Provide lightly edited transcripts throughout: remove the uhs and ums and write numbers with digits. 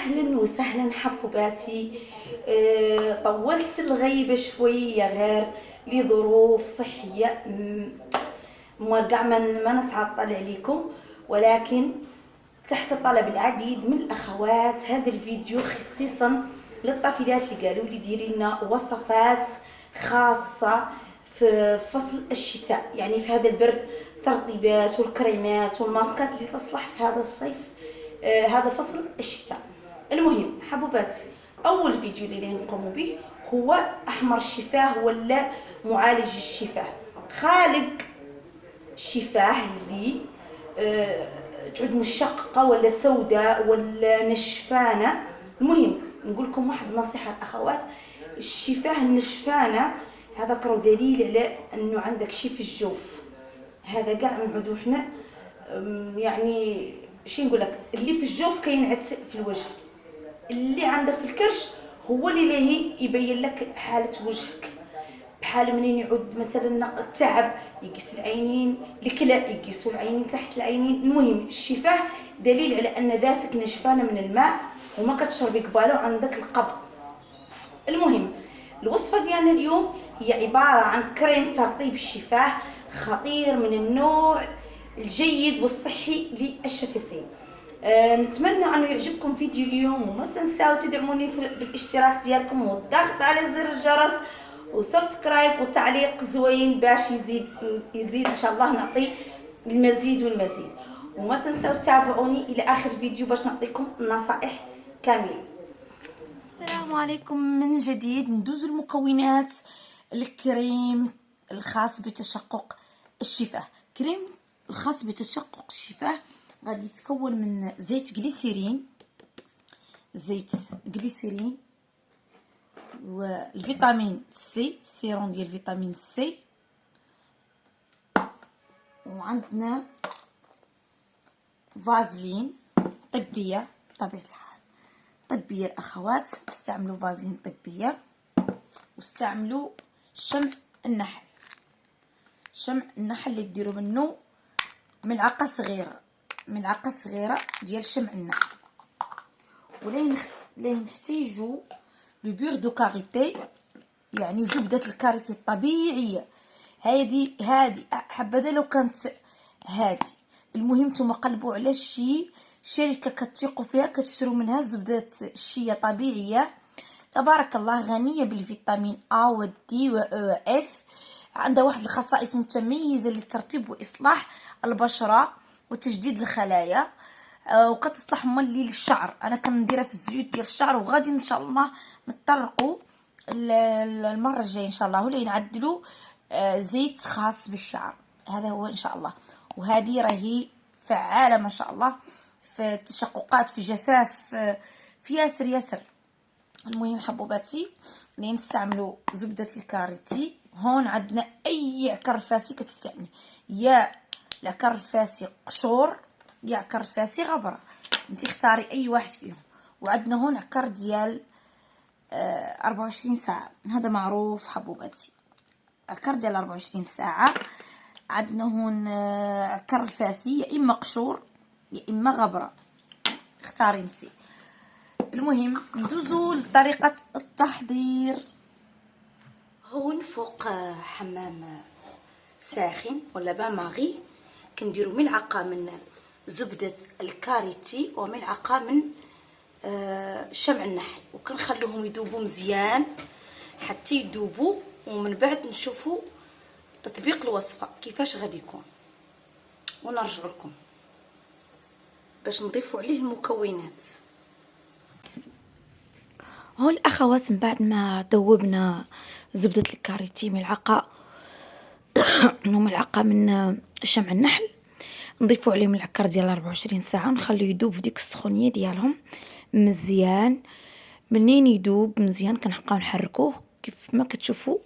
اهلا وسهلا حبوباتي. طولت الغيبة شوية غير لظروف صحية. مرجع ما نتعطل عليكم، ولكن تحت طلب العديد من الأخوات هذا الفيديو خصيصا للطفلات اللي قالوا لي ديري لنا وصفات خاصة في فصل الشتاء، يعني في هذا البرد، ترطيبات والكريمات والماسكات اللي تصلح في هذا الصيف، هذا فصل الشتاء. المهم حبوباتي، أول فيديو اللي نقوم به هو أحمر الشفاه ولا معالج الشفاه. خالق شفاه اللي تعود مشققة ولا سوداء ولا نشفانة. المهم نقول لكم واحد نصيحة الأخوات، الشفاه النشفانة هذا كرو دليل على أنه عندك شي في الجوف. هذا قاع نعودو حنا يعني شي نقول لك، اللي في الجوف كينعت في الوجه، اللي عندك في الكرش هو اللي ليه يبين لك حالة وجهك. بحال منين يعود مثلا التعب يقيس العينين، الكلى يقيسوا العينين تحت العينين. المهم الشفاه دليل على ان ذاتك نشفانه من الماء وما كتشربي قباله وعندك القبض. المهم الوصفه ديالنا اليوم هي عباره عن كريم ترطيب الشفاه خطير من النوع الجيد والصحي للشفتين. نتمنى انه يعجبكم فيديو اليوم، وما تنساو تدعموني بالاشتراك ديالكم والضغط على زر الجرس وسبسكرايب وتعليق زوين باش يزيد ان شاء الله نعطي المزيد والمزيد. وما تنساو تتابعوني الى اخر فيديو باش نعطيكم النصائح كامله. السلام عليكم من جديد. ندوز المكونات. الكريم الخاص بتشقق الشفاه. كريم الخاص بتشقق الشفاه غادي يتكون من زيت جليسيرين والفيتامين سي، سيروم ديال فيتامين سي، وعندنا فازلين طبيه بطبيعه الحال. طبيه الاخوات، استعملوا فازلين طبيه واستعملوا شمع النحل اللي ديروا منه ملعقه صغيره ديال شمع النحل. ولا نحتاجوا ببيور دو كاريتي، يعني زبدة الكاريتي الطبيعية. هذه حبذا لو كانت هذه. المهم نتوما قلبوا على شي شركة كتثقوا فيها كتشروا منها زبدة الشيا طبيعية تبارك الله، غنية بالفيتامين A و D و E و F. عندها واحد الخصائص متميزة لترطيب وإصلاح البشرة وتجديد الخلايا، وكتصلح ملي للشعر. انا كنديرها في الزيوت ديال الشعر، وغادي ان شاء الله نطرقوا المره الجايه ان شاء الله ولا نعدلوا زيت خاص بالشعر. هذا هو ان شاء الله. وهذه راهي فعاله ما شاء الله في التشققات، في جفاف، في ياسر. المهم حبوباتي اللي نستعملوا زبده الكاريتي. هون عندنا اي عكر فاسي كتستعملي، يا العكر فاسي قشور يا عكر فاسي غبره، انت اختاري اي واحد فيهم. وعندنا هون عكر ديال 24 ساعه، هذا معروف حبوباتي، عكر ديال 24 ساعه. عندنا هون عكر الفاسي، يا اما قشور يا اما غبره، اختاري انت. المهم ندوزو لطريقه التحضير. هون فوق حمام ساخن ولا بان ماغي كنديروا ملعقه من زبدة الكاريتي وملعقة من شمع النحل، وكنخلوهم يذوبوا مزيان حتى يذوبوا، ومن بعد نشوفوا تطبيق الوصفة كيفاش غادي يكون، ونرجع لكم باش نضيفوا عليه المكونات. هون الاخوات من بعد ما ذوبنا زبدة الكاريتي ملعقة وملعقة من شمع النحل، نضيفوا عليهم العكر ديال 24 ساعه ونخليه يذوب في ديك السخونيه ديالهم مزيان. منين يذوب مزيان كنبقاو نحركوه كيف ما كتشوفوا.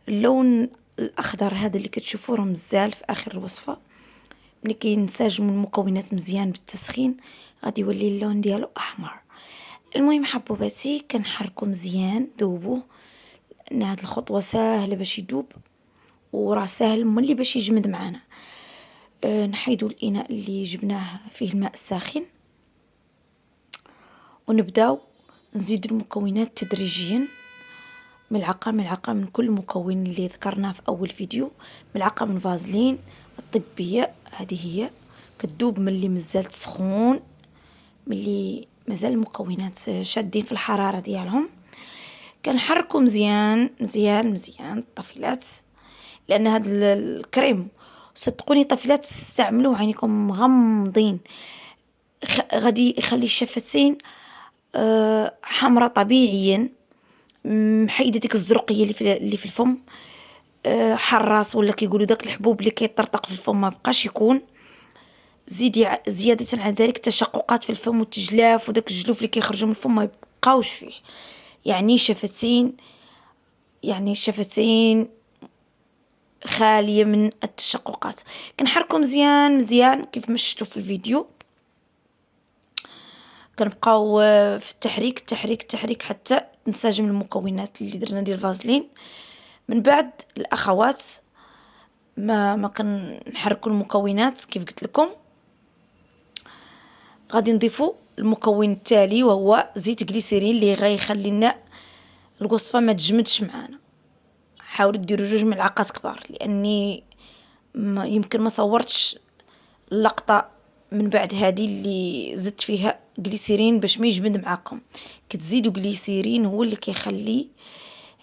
اللون الاخضر هذا اللي كتشوفوه راه مزال في اخر الوصفه. ملي كينسجموا المكونات مزيان بالتسخين غادي يولي اللون ديالو احمر. المهم حبوباتي كنحركو مزيان ذوبوه، ان هاد الخطوه ساهله باش يذوب وراه ساهل ملي باش يجمد معنا. نحيدوا الاناء اللي جبناه فيه الماء الساخن ونبداو نزيد المكونات تدريجيا، ملعقة ملعقة من كل مكون اللي ذكرناه في أول فيديو. ملعقة من فازلين الطبية، هذه هي كتذوب ملي مازال سخون، ملي مازال المكونات شادين في الحرارة ديالهم. كنحركو مزيان مزيان مزيان الطفيلات، لأن هاد الكريم صدقوني طفيلات تستعملوه عينيكم مغمضين غادي يخلي الشفتين حمرة طبيعيا، محيدة ديك الزرقية اللي في الفم، حراس ولا كيقولوا داك الحبوب اللي كيطرطق في الفم ما بقاش يكون. زيادة على ذلك تشققات في الفم وتجلاف وداك الجلوف اللي كيخرجوا من الفم ما يبقاوش فيه، يعني شفتين خالية من التشققات. كنحركو مزيان مزيان كيف ما شفتوا في الفيديو. كنبقاو في التحريك حتى نسجم المكونات اللي درنا ديال الفازلين. من بعد الاخوات ما كنحركوا المكونات كيف قلت لكم، غادي نضيفوا المكون التالي وهو زيت غليسيرين اللي غيخلي لنا الوصفه ما تجمدش معانا. حاولوا ديروا 2 ملعقات كبار، لاني يمكن ما صورتش اللقطه من بعد هذه اللي زدت فيها غليسيرين باش ما يجمد معاكم. كتزيدوا غليسيرين هو اللي كيخلي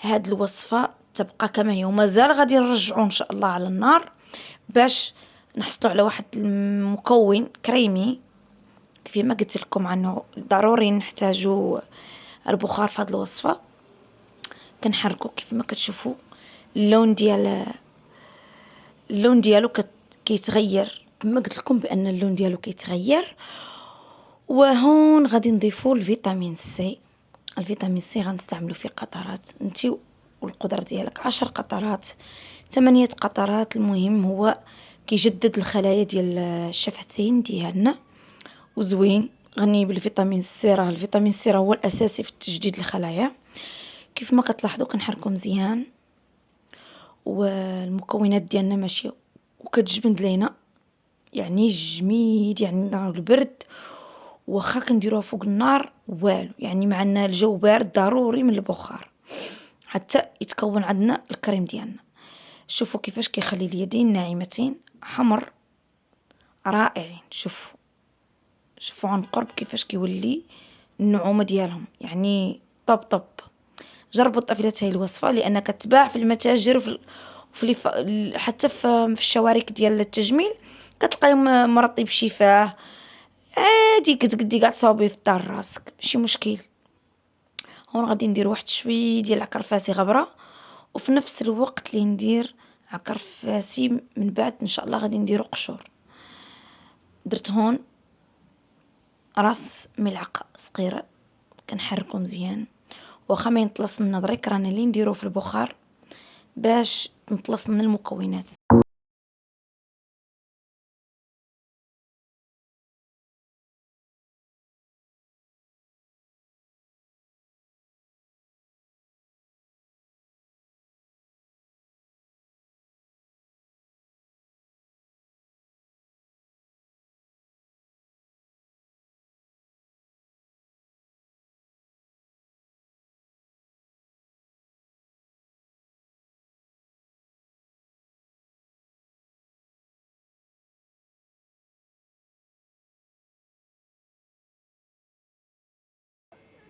هاد الوصفه تبقى كما هي، ومازال غادي نرجعوا ان شاء الله على النار باش نحصلوا على واحد المكون كريمي. كيف ما قلت لكم عنه ضروري نحتاجوا البخار في هاد الوصفه. كنحركوا كيف ما كتشوفوا اللون ديالو كيتغير، كما قلت لكم بان اللون ديالو كيتغير. وهون غادي نضيفوا الفيتامين سي. الفيتامين سي غنستعملوا فيه قطرات، انت والقدره ديالك 10 قطرات 8 قطرات. المهم هو كيجدد الخلايا ديال الشفتين ديالنا وزوين، غني بالفيتامين سي. راه الفيتامين سي هو الاساسي في تجديد الخلايا. كيف ما كتلاحظوا كنحركوا مزيان والمكونات ديالنا ماشيه وكتجبد لينا، يعني جميد، يعني نار البرد واخا كنديروها فوق النار والو، يعني مع ان الجو بارد ضروري من البخار حتى يتكون عندنا الكريم ديالنا. شوفوا كيفاش كيخلي اليدين ناعمتين حمر رائعين. شوفوا عن قرب كيفاش كيولي النعومه ديالهم، يعني طب. جربوا الطفيلات هاي الوصفه، لانها كتباع في المتاجر حتى في الشوارع ديال التجميل كتلقايهم مرطي بشفاه عادي، كتقدي كاع تصاوبيه في دار راسك ماشي مشكل. هون غادي ندير واحد شويه ديال العكرفاسي غبره، وفي نفس الوقت اللي ندير عكرفاسي من بعد ان شاء الله غادي نديرو قشور. درت هون راس ملعقه صغيره، كنحركو مزيان واخا ما ينطلس لنا دريك، رانا اللي نديرو في البخار باش نطلس لنا المكونات.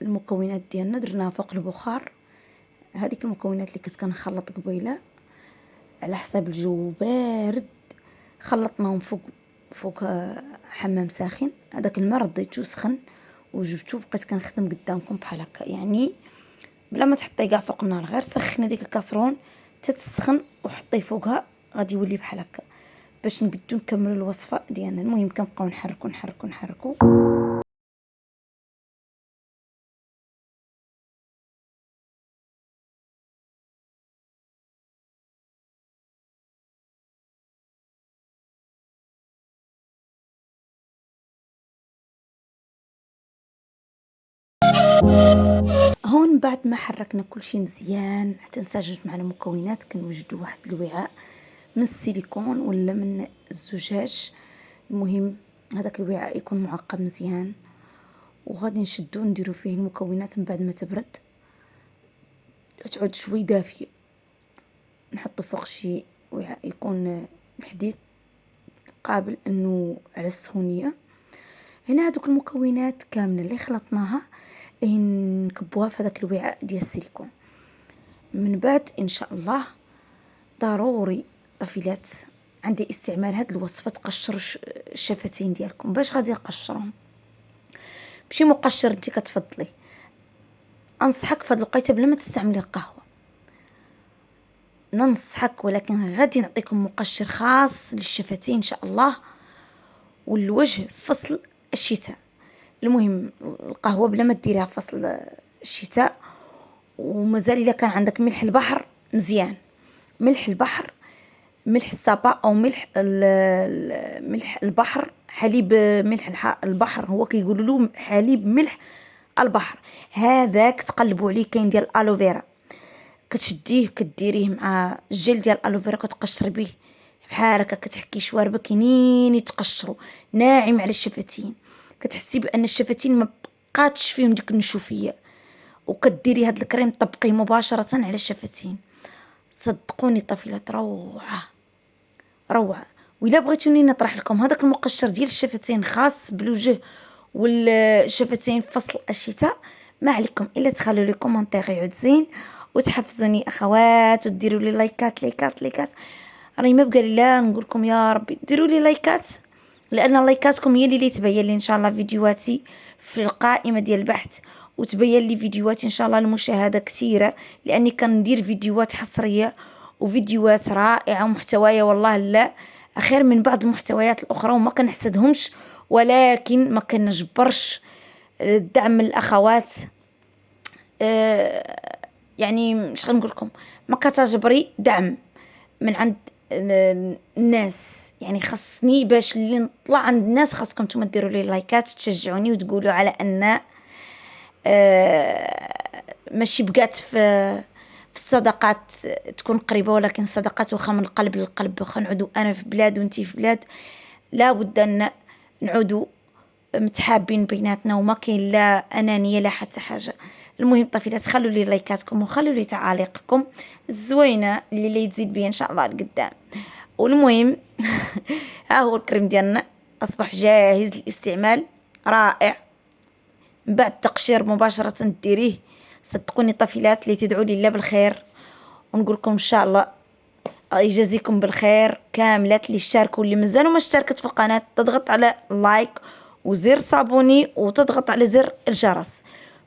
المكونات ديالنا درناها فوق البخار. هذيك المكونات اللي كنت كنخلط قبيله على حساب الجو بارد، خلطناهم فوق حمام ساخن. هذاك الماء رديته سخن وجبته بقيت كنخدم قدامكم بحال هكا، يعني بلا ما تحطيه كاع فوق النار، غير سخني ديك الكاسرون تتسخن وحطيه فوقها، غادي يولي بحال هكا باش نقدو نكملوا الوصفه ديالنا. المهم كنبقاو نحركو. هون بعد ما حركنا كل شيء مزيان حتى انسجمت مع المكونات، كنوجدوا واحد الوعاء من السيليكون ولا من الزجاج. المهم هذاك الوعاء يكون معقم مزيان، وغادي نشدو نديرو فيه المكونات من بعد ما تبرد، تعود شوي دافيه، نحطو فوق شي وعاء يكون الحديد قابل انه على السخونيه. هنا هذوك المكونات كامله اللي خلطناها نكبوها في هذاك الوعاء ديال السيليكون. من بعد ان شاء الله ضروري طفيلات عندي استعمال هاد الوصفه تقشروا الشفتين ديالكم. باش غادي نقشرهم بشي مقشر انت كتفضلي. انصحك في هاد الوقيته بلا ما تستعملي القهوه، ننصحك، ولكن غادي نعطيكم مقشر خاص للشفتين ان شاء الله والوجه في فصل الشتاء. المهم القهوه بلا ما ديريها في فصل الشتاء. ومازال الا كان عندك ملح البحر مزيان، ملح البحر، ملح الصبا او ملح البحر، حليب ملح البحر، هو كيقولوا له حليب ملح البحر. هذاك تقلبوا عليه. كاين ديال الالوفيرا كتشديه كديريه مع الجل ديال الالوفيرا كتقشر به بحال هكا، كتحكي شواربه كاينين يتقشروا ناعم على الشفتين. كتحسي بان الشفتين ما بقاتش فيهم ديك النشوفيه، وكديري هاد الكريم طبقيه مباشره على الشفتين. صدقوني طفيلات روعه روعه. وإلا بغيتوني نطرح لكم هذاك المقشر ديال الشفتين خاص بالوجه والشفتين في فصل الشتاء، ما عليكم الا تخلوا لي كومونتير يعود زين وتحفزوني اخوات وديروا لي لايكات لايكات لايكات. راني ما بقى لي لا نقول لكم يا ربي ديروا لي لايكات، لان لايكاتكم هي اللي تبين لي ان شاء الله فيديوهاتي في القائمه ديال البحث، وتبين لي فيديوهاتي ان شاء الله المشاهده كثيره، لاني كندير فيديوهات حصريه وفيديوهات رائعه ومحتوايا والله لا خير من بعض المحتويات الاخرى، وما كنحسدهمش، ولكن ما كنجبرش الدعم من الاخوات. يعني مش غنقول لكم ما كتجبري دعم من عند الناس. يعني خصني باش اللي نطلع عند الناس خاصكم نتوما ديروا لي لايكات وتشجعوني وتقولوا على ان ماشي بقات في الصداقات تكون قريبه، ولكن صداقات واخا من القلب للقلب. واخا نعودوا انا في بلاد وانتي في بلاد، لابد ان نعودوا متحابين بيناتنا وما كاين لا انانيه لا حتى حاجه. المهم طفيلات خلوا لي لايكاتكم وخلوا لي تعاليقكم الزوينه اللي تزيد بيا ان شاء الله لقدام. والمهم ها هو الكريم ديالنا اصبح جاهز للاستعمال، رائع. من بعد التقشير مباشره ديريه. صدقوني طفيلات اللي تدعوا لي بالخير، ونقول لكم ان شاء الله يجازيكم بالخير كاملات. اللي اشتركوا اللي مازالوا ما اشتركت في القناه تضغط على لايك وزر صابوني وتضغط على زر الجرس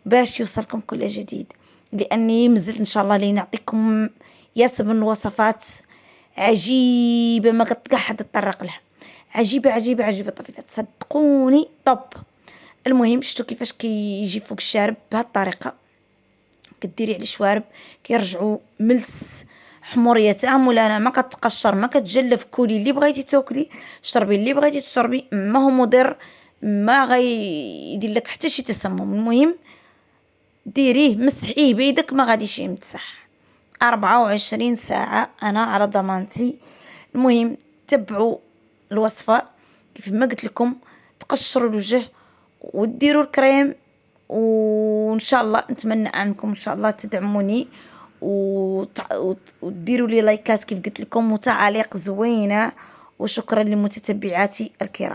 باش يوصلكم كل جديد، لاني مازلت ان شاء الله لي نعطيكم ياسر من وصفات عجيبه ما قد حد تطرق لها. عجيبه عجيبه عجيبه طفيلات، صدقوني طب. المهم شفتوا كيفاش كيجي فوق الشارب بهذه الطريقه، كديري على الشوارب كيرجعوا ملس حموريه تاعهم، ولا انا ما كتقشر ما كتجلف. كولي اللي بغيتي تاكلي، شربي اللي بغيتي تشربي، ما هو مضر، ما غيدير لك حتى شي تسمم. المهم ديريه مسحيه بيدك ما غاديش يمسح 24 ساعه، انا على ضمانتي. المهم تبعوا الوصفه كيف ما قلت لكم، تقشروا الوجه وديروا الكريم، وان شاء الله نتمنى انكم ان شاء الله تدعموني وتديروا لي لايكات كيف قلت لكم وتعاليق زوينه. وشكرا لمتتبعاتي الكرام.